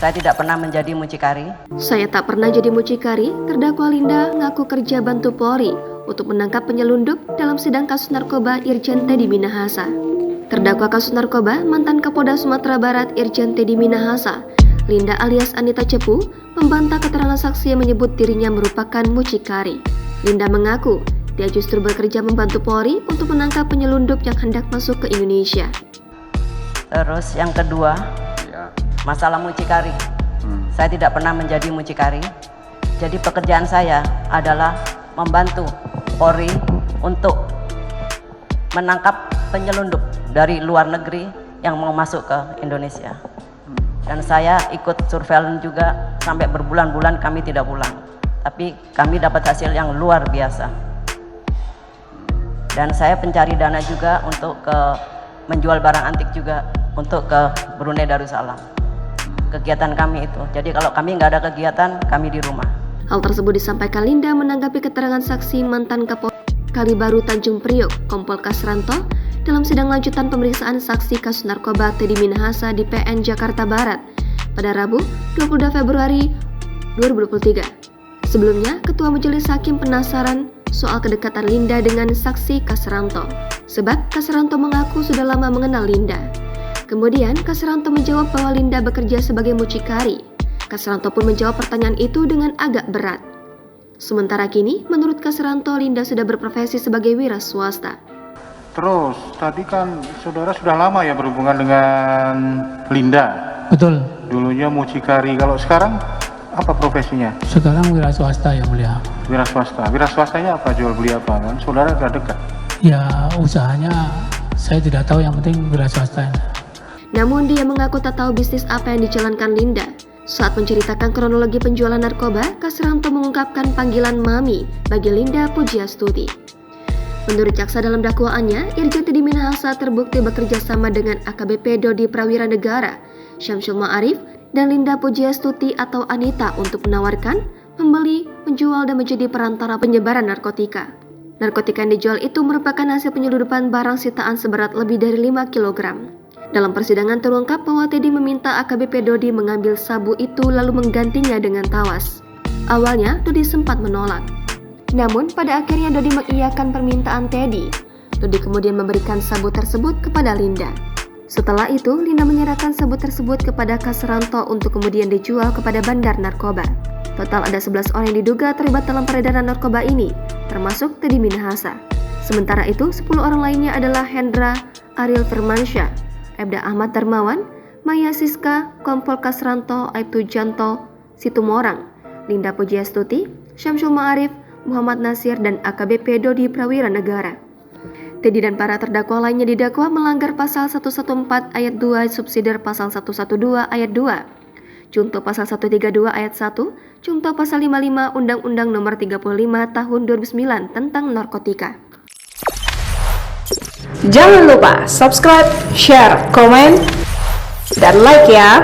Saya tidak pernah menjadi mucikari. Saya tak pernah jadi mucikari, terdakwa Linda ngaku kerja bantu Polri untuk menangkap penyelundup dalam sidang kasus narkoba Irjen Teddy Minahasa. Terdakwa kasus narkoba mantan Kapolda Sumatera Barat Irjen Teddy Minahasa, Linda alias Anita Cepu, membantah keterangan saksi yang menyebut dirinya merupakan mucikari. Linda mengaku dia justru bekerja membantu Polri untuk menangkap penyelundup yang hendak masuk ke Indonesia. Terus yang kedua, masalah mucikari. Saya tidak pernah menjadi mucikari. Jadi pekerjaan saya adalah membantu Polri untuk menangkap penyelundup dari luar negeri yang mau masuk ke Indonesia. Dan saya ikut surveillance juga sampai berbulan-bulan kami tidak pulang. Tapi kami dapat hasil yang luar biasa. Dan saya pencari dana juga untuk menjual barang antik juga untuk ke Brunei Darussalam. Kegiatan kami itu. Jadi kalau kami nggak ada kegiatan, kami di rumah. Hal tersebut disampaikan Linda menanggapi keterangan saksi mantan Kapolres Kalibaru Tanjung Priok, Kompol Kasranto, dalam sidang lanjutan pemeriksaan saksi kasus narkoba Teddy Minahasa di PN Jakarta Barat pada Rabu 22 Februari 2023. Sebelumnya, Ketua Majelis Hakim penasaran soal kedekatan Linda dengan saksi Kasranto, sebab Kasranto mengaku sudah lama mengenal Linda. Kemudian, Kasranto menjawab bahwa Linda bekerja sebagai mucikari. Kasranto pun menjawab pertanyaan itu dengan agak berat. Sementara kini, menurut Kasranto, Linda sudah berprofesi sebagai wira swasta. Terus, tadi kan saudara sudah lama ya berhubungan dengan Linda? Betul. Dulunya mucikari, kalau sekarang apa profesinya? Sekarang wira swasta yang mulia. Wira swasta. Wira swastanya apa, jual beli apa kan? Saudara gak dekat? Ya usahanya saya tidak tahu, yang penting wira swasta. Namun dia mengaku tak tahu bisnis apa yang dijalankan Linda. Saat menceritakan kronologi penjualan narkoba, Kasranto mengungkapkan panggilan Mami bagi Linda Pujiastuti. Menurut jaksa dalam dakwaannya, Irjen Teddy Minahasa terbukti bekerja sama dengan AKBP Dodi Prawira Negara, Syamsul Ma'arif, dan Linda Pujiastuti atau Anita untuk menawarkan, membeli, menjual, dan menjadi perantara penyebaran narkotika. Narkotika yang dijual itu merupakan hasil penyelundupan barang sitaan seberat lebih dari 5 kg. Dalam persidangan terungkap bahwa Teddy meminta AKBP Dodi mengambil sabu itu lalu menggantinya dengan tawas. Awalnya, Dodi sempat menolak. Namun, pada akhirnya Dodi mengiyakan permintaan Teddy. Dodi kemudian memberikan sabu tersebut kepada Linda. Setelah itu, Linda menyerahkan sabu tersebut kepada Kasranto untuk kemudian dijual kepada bandar narkoba. Total ada 11 orang yang diduga terlibat dalam peredaran narkoba ini, termasuk Teddy Minahasa. Sementara itu, 10 orang lainnya adalah Hendra Ariel Firmansyah, Ebda Ahmad Darmawan, Maya Siska, Kompol Kasranto, Aibtu Janto, Situmorang, Linda Pujiastuti, Syamsul Ma'arif, Muhammad Nasir, dan AKBP Dodi Prawira Negara. Teddy dan para terdakwa lainnya didakwa melanggar pasal 114 ayat 2 subsidiar pasal 112 ayat 2, Junto pasal 132 ayat 1, Junto pasal 55 Undang-Undang Nomor 35 Tahun 2009 tentang narkotika. Jangan lupa subscribe, share, komen, dan like ya.